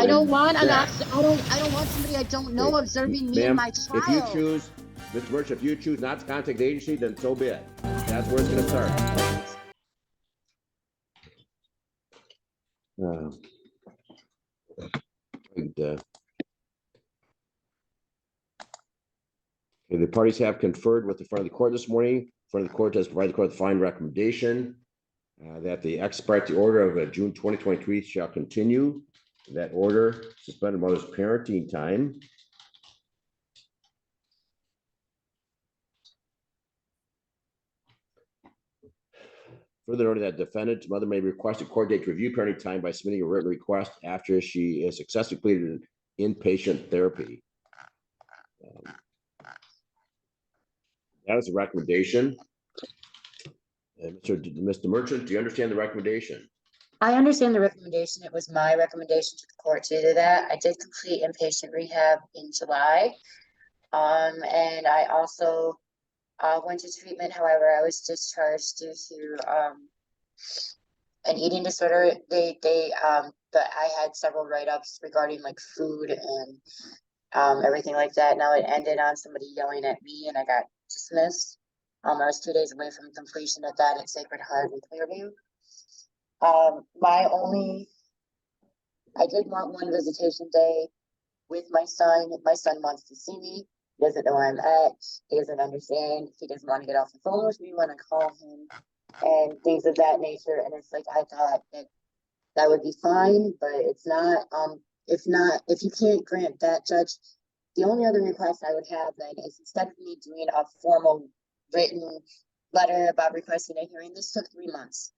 don't want an Correct. I don't want somebody I don't know Okay. observing me in Ma'am, my if you trial. choose, Mr. Birch, if you choose not to contact the agency, then so be it. That's where it's gonna start. And, okay, the parties have conferred with the front of the court this morning. The front of the court has provided the court the fine recommendation that the ex parte order of June 2023 shall continue. That order suspended mother's parenting time. Further noted that defendant's mother may request a court date to review parenting time by submitting a written request after she is successfully completed inpatient therapy. That is a recommendation. Mr. Merchant, do you understand the recommendation? I understand the recommendation. It was my recommendation to the court to do that. I did complete inpatient rehab in July. And I also went to treatment. However, I was discharged due to an eating disorder. But I had several write-ups regarding like food and everything like that. Now it ended on somebody yelling at me and I got dismissed. I was 2 days away from completion of that at Sacred Heart in Clearview. I did want one visitation day with my son. My son wants to see me. He doesn't know where I'm at. He doesn't understand. He doesn't want to get off the phone with me when I call him and things of that nature. And it's like, I thought that would be fine, but it's not. If you can't grant that, Judge, the only other request I would have then is instead of me doing a formal written letter about requesting a hearing, this took 3 months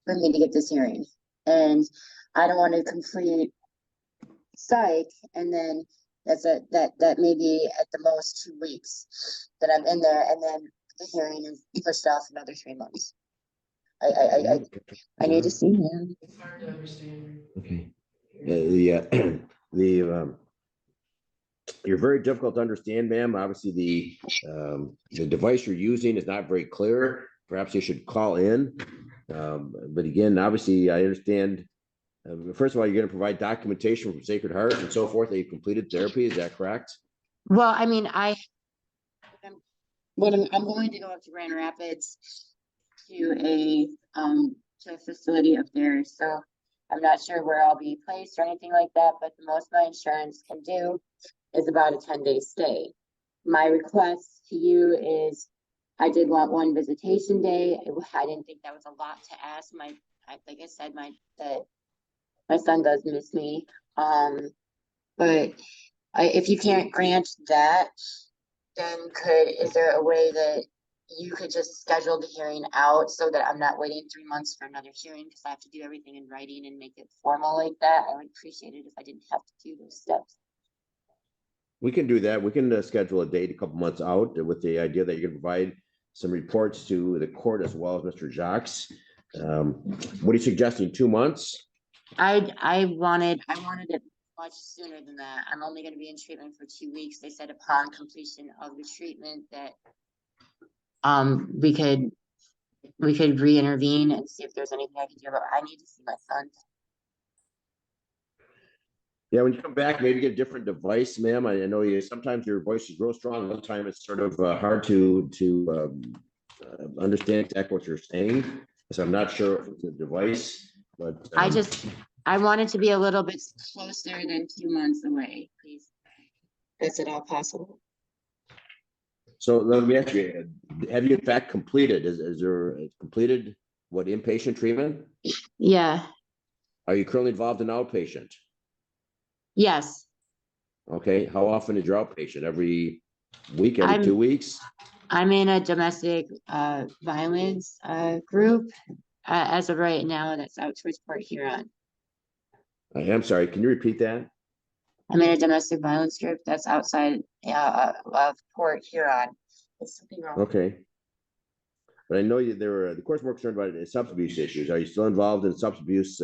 for me to get this hearing. And I don't want to complete psych and then that may be at the most 2 weeks that I'm in there, and then the hearing is pushed off another 3 months. I need to see him. It's hard to understand. Okay. You're very difficult to understand, ma'am. Obviously, the device you're using is not very clear. Perhaps you should call in. But again, obviously, I understand. First of all, you're going to provide documentation from Sacred Heart and so forth that you completed therapy. Is that correct? Well, I mean, I'm going to go up to Grand Rapids to a facility up there. So I'm not sure where I'll be placed or anything like that, but the most my insurance can do is about a 10-day stay. My request to you is, I did want one visitation day. I didn't think that was a lot to ask. Like I said, my son does miss me. But if you can't grant that, then is there a way that you could just schedule the hearing out so that I'm not waiting 3 months for another hearing because I have to do everything in writing and make it formal like that? I would appreciate it if I didn't have to do those steps. We can do that. We can schedule a date a couple months out with the idea that you can provide some reports to the court as well as Mr. Jacques. What are you suggesting? 2 months? I wanted it much sooner than that. I'm only going to be in treatment for 2 weeks. They said upon completion of the treatment that we could re-intervene and see if there's anything I can do. But I need to see my son. Yeah, when you come back, maybe get a different device, ma'am. I know sometimes your voice is real strong. Other time it's sort of hard to understand exactly what you're saying. So I'm not sure if it's a device, but I want it to be a little bit closer than 2 months away, please. Is it all possible? So let me ask you, have you in fact completed, is there completed what, inpatient treatment? Yeah. Are you currently involved in outpatient? Yes. Okay. How often is your outpatient? Every week, every 2 weeks? I'm in a domestic violence group as of right now. That's out towards Port Huron. I'm sorry. Can you repeat that? I'm in a domestic violence group that's outside of Port Huron. There's something wrong. Okay. But I know the court's more concerned about substance abuse issues. Are you still involved in substance abuse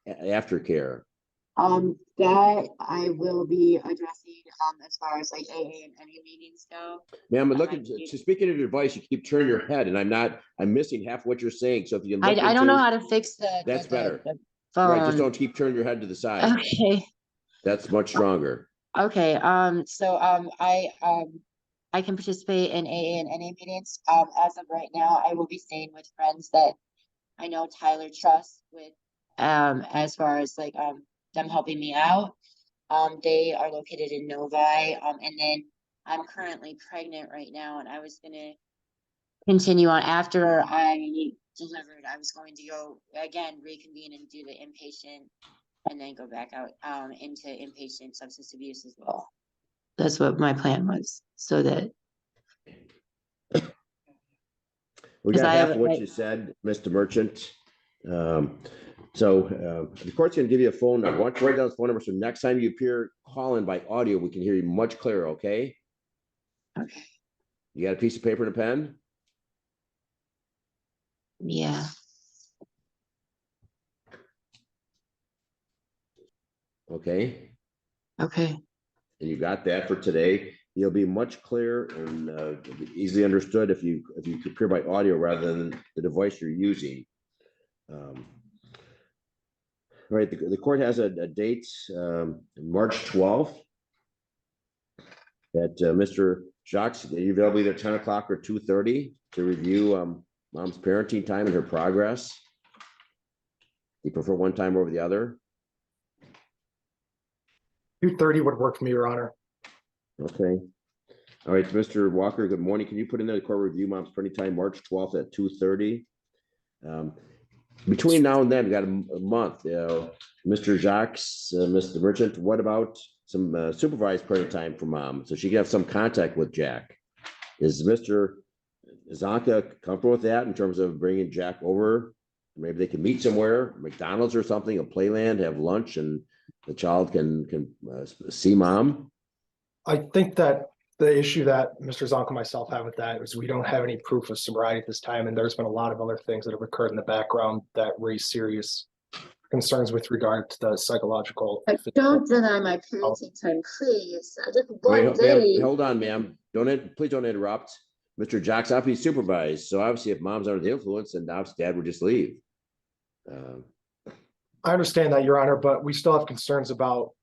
aftercare? That I will be addressing as far as like AA and any meetings go. Ma'am, looking to speaking of your advice, you keep turning your head, and I'm missing half what you're saying. So if you I don't know how to fix that's better. the phone. Right, just don't keep turning your head to the side. Okay. That's much stronger. Okay, so, I can participate in AA and NA meetings. As of right now, I will be staying with friends that I know Tyler trusts with, as far as like, them helping me out. They are located in Novi, and then I'm currently pregnant right now, and I was gonna continue on after I delivered. I was going to go again, reconvene and do the inpatient, and then go back out, into inpatient substance abuse as well. That's what my plan was, so that. We 'Cause got I half have- of what you said, Mr. Merchant. The court's gonna give you a phone number. Why don't you write down this phone number, so next time you appear, call in by audio, we can hear you much clearer, okay? Okay. You got a piece of paper and a pen? Yeah. Okay, Okay. and you got that for today. You'll be much clearer and easily understood if you appear by audio rather than the device you're using. All right, the court has a date, March 12th. That Mr. Jacques, are you available either 10 o'clock or 2:30 to review mom's parenting time and her progress? Do you prefer one time over the other? 2:30 would work for me, Your Honor. Okay. All right, Mr. Walker, good morning. Can you put in the court review mom's parenting time, March 12th at 2:30? Between now and then, we got a month. Mr. Jacques, Mr. Merchant, what about some supervised parenting time for mom so she can have some contact with Jack? Is Mr. Zonka comfortable with that in terms of bringing Jack over? Maybe they can meet somewhere, McDonald's or something, a playland, have lunch, and the child can see mom. I think that the issue that Mr. Zonk and myself have with that is we don't have any proof of sobriety at this time, and there's been a lot of other things that have occurred in the background that raise serious concerns with regard to the psychological. Don't deny my parenting time, please. Just Wait, one day. hold on, ma'am. Please don't interrupt. Mr. Jack's obviously supervised, so obviously if mom's under the influence, then obviously dad would just leave. I understand that, Your Honor, but we still have concerns about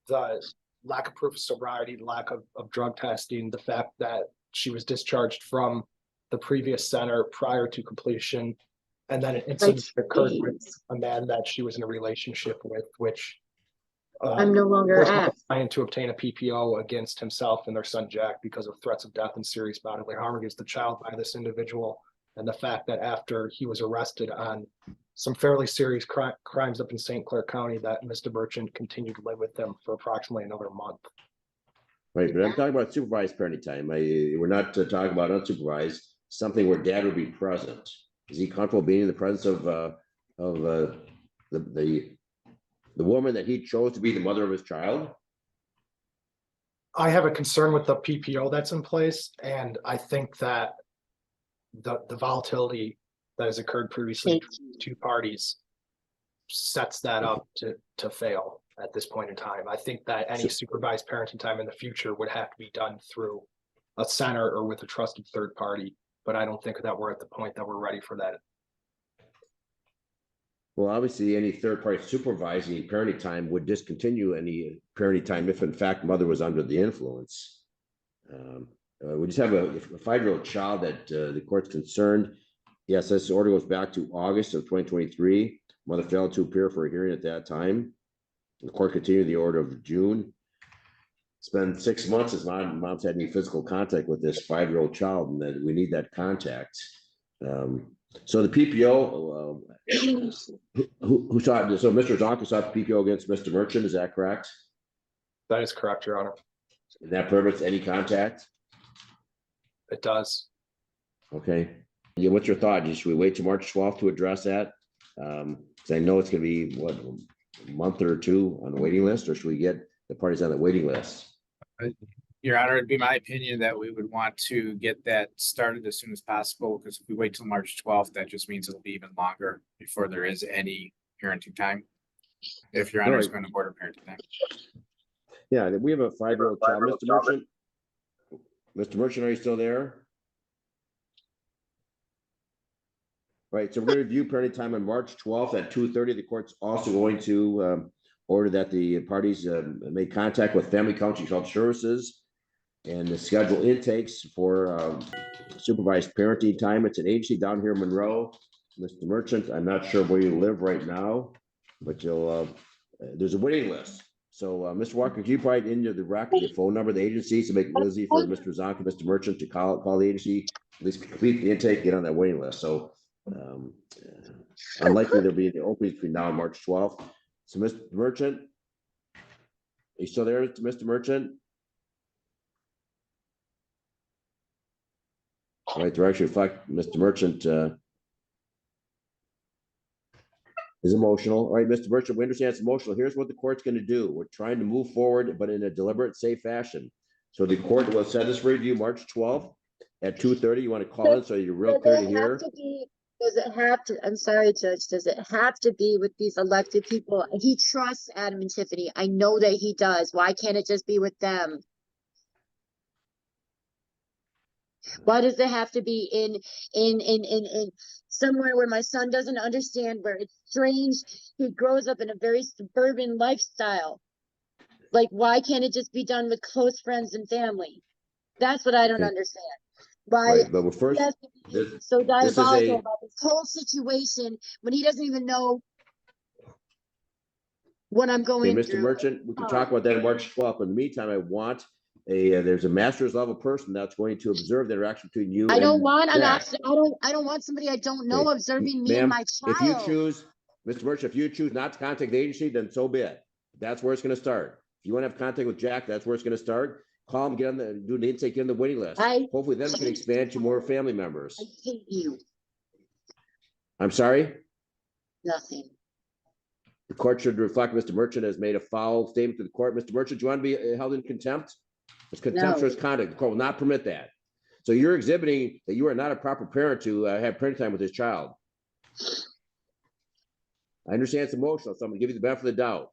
the lack of proof of sobriety, the lack of drug testing, the fact that she was discharged from the previous center prior to completion, and then an incident occurred with a man that she was in a relationship with, which I'm no longer was at. trying to obtain a PPO against himself and their son Jack because of threats of death and serious bodily harm against the child by this individual, and the fact that after he was arrested on some fairly serious crimes up in St. Clair County, that Mr. Merchant continued to live with them for approximately another month. Right, but I'm talking about supervised parenting time. We're not talking about unsupervised, something where dad would be present. Is he comfortable being in the presence of the woman that he chose to be the mother of his child? I have a concern with the PPO that's in place, and I think that the volatility that has occurred previously between the two parties sets that up to fail at this point in time. I think that any supervised parenting time in the future would have to be done through a center or with a trusted third party, but I don't think that we're at the point that we're ready for that. Well, obviously, any third-party supervising parenting time would discontinue any parenting time if, in fact, mother was under the influence. We just have a 5-year-old child that the court's concerned. Yes, this order goes back to August of 2023. Mother failed to appear for a hearing at that time. The court continued the order of June. It's been 6 months since mom's had any physical contact with this 5-year-old child, and that we need that contact. So the PPO, who saw it? So Mr. Zonka sought the PPO against Mr. Merchant, is that correct? That is correct, Your Honor. And that permits any contact? It does. Okay. Yeah, what's your thought? Should we wait till March 12th to address that? Because I know it's going to be, what, a month or two on the waiting list, or should we get the parties on the waiting list? Your Honor, it'd be my opinion that we would want to get that started as soon as possible, because if we wait till March 12th, that just means it'll be even longer before there is any parenting time. If Your Honor is going to order parenting time. Yeah, we have a 5-year-old child. Mr. Merchant? Mr. Merchant, are you still there? Right, so we're going to review parenting time on March 12th at 2:30. The court's also going to order that the parties make contact with Family County Health Services and the schedule intakes for supervised parenting time. It's an agency down here in Monroe. Mr. Merchant, I'm not sure where you live right now, but you'll there's a waiting list. So Mr. Walker, can you provide into the record the phone number of the agency to make it easy for Mr. Zonk and Mr. Merchant to call the agency, at least complete the intake, get on that waiting list. So unlikely there'll be any openings between now and March 12th. So Mr. Merchant, are you still there, Mr. Merchant? All right, direction reflect Mr. Merchant is emotional. All right, Mr. Merchant, we understand it's emotional. Here's what the court's going to do. We're trying to move forward, but in a deliberate, safe fashion. So the court will set this review March 12th at 2:30. You want to call in so you're real clear to hear? Does it have to, I'm sorry, Judge, does it have to be with these elected people? He trusts Adam and Tiffany. I know that he does. Why can't it just be with them? Why does it have to be in somewhere where my son doesn't understand, where it's strange? He grows up in a very suburban lifestyle. Like, why can't it just be done with close friends and family? That's what I don't understand. Why Right, but first, he has to be this- so this is diabolical a- about this whole situation when he doesn't even know what I'm Okay, going Mr. through. Merchant, we can talk about that on March 12th. In the meantime, I want there's a master's level person that's going to observe the interaction between you I don't and want an Jack. I don't want somebody I don't know Okay. observing me and Ma'am, my if you child. choose, Mr. Merchant, if you choose not to contact the agency, then so be it. That's where it's going to start. If you want to have contact with Jack, that's where it's going to start. Call him, get on the, do an intake, get on the waiting list. Hopefully then we can expand to more family members. I hate you. I'm sorry? Nothing. The court should reflect Mr. Merchant has made a foul statement to the court. Mr. Merchant, do you want to be held in contempt? It's contemptuous conduct. The court will not permit that. So you're exhibiting that you are not a proper parent to have parenting time with this child. I understand it's emotional, so I'm gonna give you the benefit of the doubt.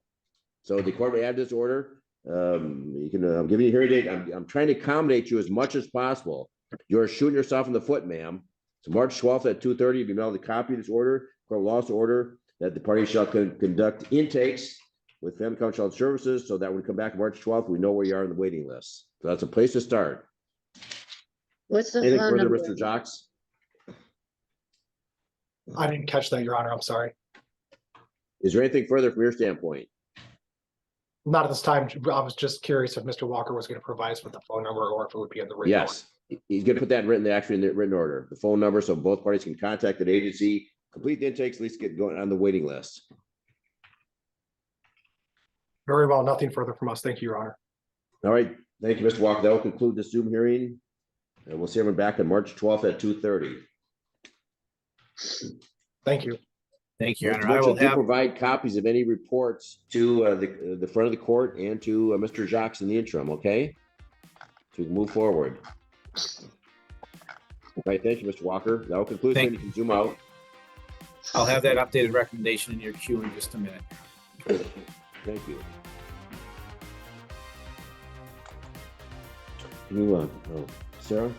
So the court will add this order. You can, I'm giving you a hearing date. I'm trying to accommodate you as much as possible. You're shooting yourself in the foot, ma'am. So March 12th at 2:30, you'll be mailed a copy of this order. Court will also order that the party shall conduct intakes with Family County Health Services so that when we come back March 12th, we know where you are in the waiting list. So that's a place to start. What's the Anything phone further, number? Mr. Jocks? I didn't catch that, Your Honor. I'm sorry. Is there anything further from your standpoint? Not at this time. I was just curious if Mr. Walker was going to provide us with the phone number or if it would be in the written order. Yes, he's gonna put that actually in the written order, the phone number, so both parties can contact the agency, complete the intakes, at least get going on the waiting list. Very well. Nothing further from us. Thank you, Your Honor. All right, thank you, Mr. Walker. That will conclude the Zoom hearing. And we'll see everyone back on March 12th at 2:30. Thank you. Thank you, Your Mr. Honor. I will Merchant, do have, provide copies of any reports to the front of the court and to Mr. Jocks in the interim, okay? So we can move forward. All right, thank you, Mr. Walker. That will conclude. Thank- You can zoom out. I'll have that updated recommendation in your queue in just a minute. Thank you. You, Sarah?